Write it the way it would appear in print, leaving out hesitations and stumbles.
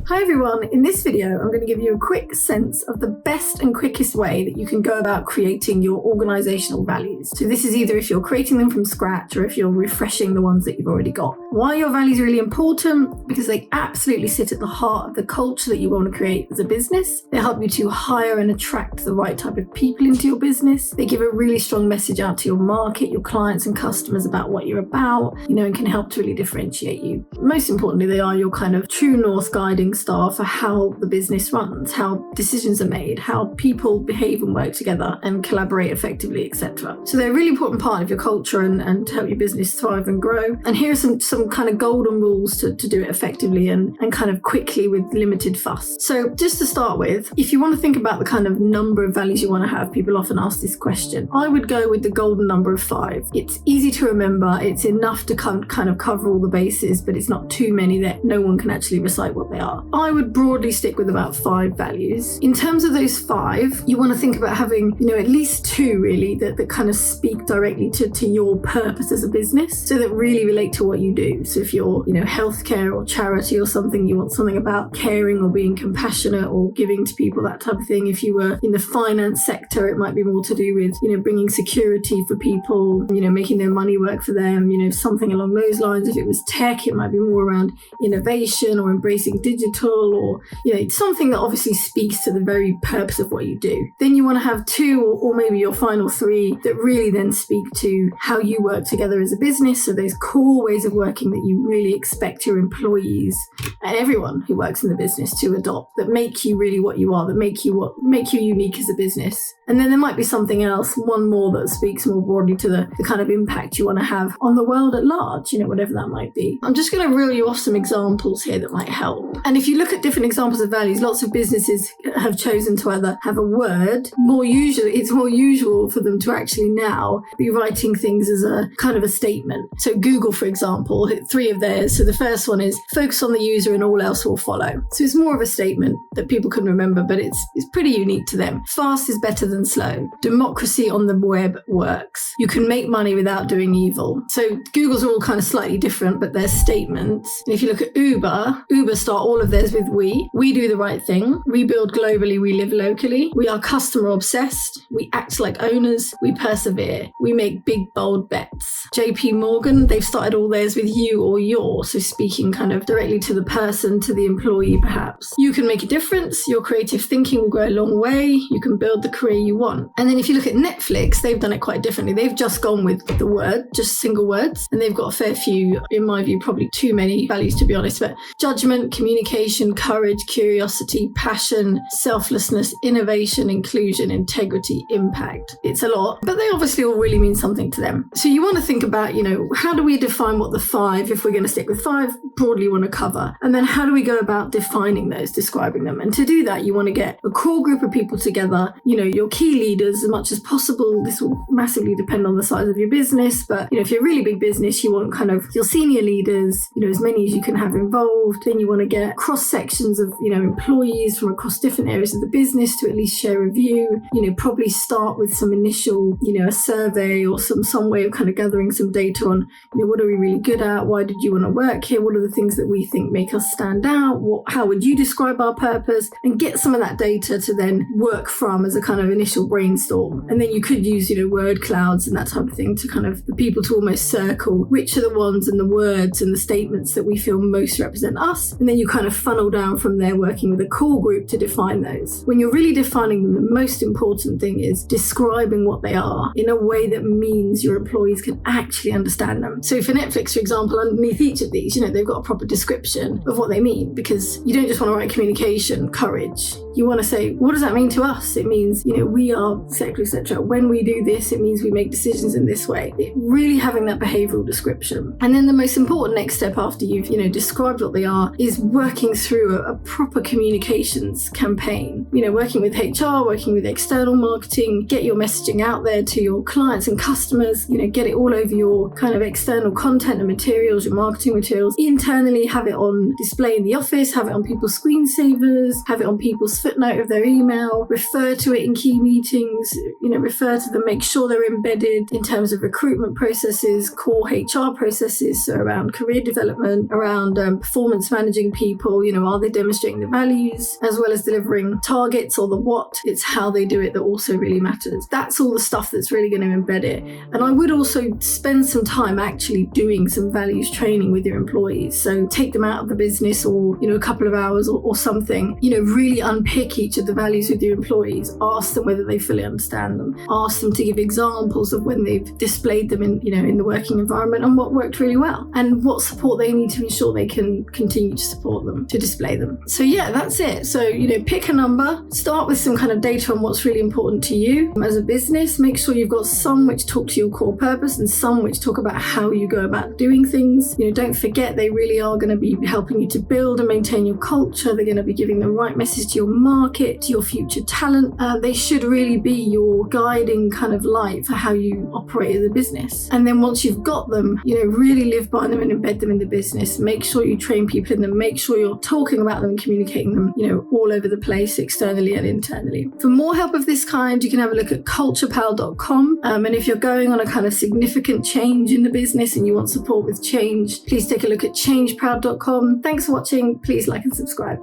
Hi everyone, in this video I'm going to give you a quick sense of the best and quickest way that you can go about creating your organizational values. So this is either if you're creating them from scratch or if you're refreshing the ones that you've already got. Why are your values really important? Because they absolutely sit at the heart of the culture that you want to create as a business. They help you to hire and attract the right type of people into your business. They give a really strong message out to your market, your clients and customers about what you're about, and can help to really differentiate you. Most importantly, they are your kind of true north guiding star for how the business runs, how decisions are made, how people behave and work together and collaborate effectively, etc. So they're a really important part of your culture and to help your business thrive and grow. And here are some kind of golden rules to do it effectively and kind of quickly with limited fuss. So just to start with, if you want to think about the kind of number of values you want to have, people often ask this question. I would go with the golden number of 5. It's easy to remember, it's enough to kind of cover all the bases, but it's not too many that no one can actually recite what they are. I would broadly stick with about 5 values. In terms of those 5, you want to think about having, at least 2 really that kind of speak directly to your purpose as a business, so that really relate to what you do. So if you're, healthcare or charity or something, you want something about caring or being compassionate or giving to people, that type of thing. If you were in the finance sector, it might be more to do with, bringing security for people, making their money work for them, something along those lines. If it was tech, it might be more around innovation or embracing digital or, something that obviously speaks to the very purpose of what you do. Then you want to have 2 or maybe your final 3 that really then speak to how you work together as a business. So those core ways of working that you really expect your employees and everyone who works in the business to adopt, that make you really what you are, that make you unique as a business. And then there might be something else, one more that speaks more broadly to the kind of impact you want to have on the world at large, whatever that might be. I'm just going to reel you off some examples here that might help. And if you look at different examples of values, lots of businesses have chosen to either have a word, it's more usual for them to actually now be writing things as a kind of a statement. So Google, for example, 3 of theirs. So the first one is focus on the user and all else will follow. So it's more of a statement that people can remember, but it's pretty unique to them. Fast is better than slow. Democracy on the web works. You can make money without doing evil. So Google's are all kind of slightly different, but they're statements. And if you look at Uber start all of theirs with we. We do the right thing. We build globally. We live locally. We are customer obsessed. We act like owners. We persevere. We make big, bold bets. JP Morgan, they've started all theirs with you or your. So speaking kind of directly to the person, to the employee perhaps. You can make a difference. Your creative thinking will go a long way. You can build the career you want. And then if you look at Netflix, they've done it quite differently. They've just gone with the word, just single words. And they've got a fair few, in my view, probably too many values to be honest, but judgment, communication, courage, curiosity, passion, selflessness, innovation, inclusion, integrity, impact. It's a lot, but they obviously all really mean something to them. So you want to think about, how do we define what the 5, if we're going to stick with 5, broadly want to cover? And then how do we go about defining those, describing them? And to do that, you want to get a core group of people together, your key leaders as much as possible. This will massively depend on the size of your business, but if you're a really big business, you want kind of your senior leaders, as many as you can have involved. Then you want to get cross sections of, employees from across different areas of the business to at least share a view, probably start with some initial, a survey or some way of kind of gathering some data on, what are we really good at? Why did you want to work here? What are the things that we think make us stand out? How would you describe our purpose? And get some of that data to then work from as a kind of initial brainstorm. And then you could use, word clouds and that type of thing to kind of the people to almost circle which are the ones and the words and the statements that we feel most represent us. And then you kind of funnel down from there, working with a core group to define those. When you're really defining them, the most important thing is describing what they are in a way that means your employees can actually understand them. So for Netflix, for example, underneath each of these, they've got a proper description of what they mean, because you don't just want to write communication, courage. You want to say, what does that mean to us? It means, we are, etc. When we do this, it means we make decisions in this way. Really having that behavioral description. And then the most important next step after you've, described what they are is working through a proper communications campaign. Working with HR, working with external marketing, get your messaging out there to your clients and customers, get it all over your kind of external content and materials, your marketing materials. Internally, have it on display in the office, have it on people's screensavers, have it on people's footnote of their email, refer to it in key meetings, refer to them, make sure they're embedded in terms of recruitment processes, core HR processes, so around career development, around performance managing people, are they demonstrating the values as well as delivering targets, or the what? It's how they do it that also really matters. That's all the stuff that's really going to embed it. And I would also spend some time actually doing some values training with your employees. So take them out of the business or, a couple of hours or something, really unpick each of the values with your employees. Ask them whether they fully understand them. Ask them to give examples of when they've displayed them in the working environment and what worked really well and what support they need to ensure they can continue to support them, to display them. So yeah, that's it. So, pick a number, start with some kind of data on what's really important to you as a business. Make sure you've got some which talk to your core purpose and some which talk about how you go about doing things. Don't forget they really are going to be helping you to build and maintain your culture. They're going to be giving the right message to your market, to your future talent. They should really be your guiding kind of light for how you operate as a business. And then once you've got them, really live by them and embed them in the business. Make sure you train people in them. Make sure you're talking about them and communicating them, all over the place, externally and internally. For more help of this kind, you can have a look at culturepal.com. And if you're going on a kind of significant change in the business and you want support with change, please take a look at changeproud.com. Thanks for watching. Please like and subscribe.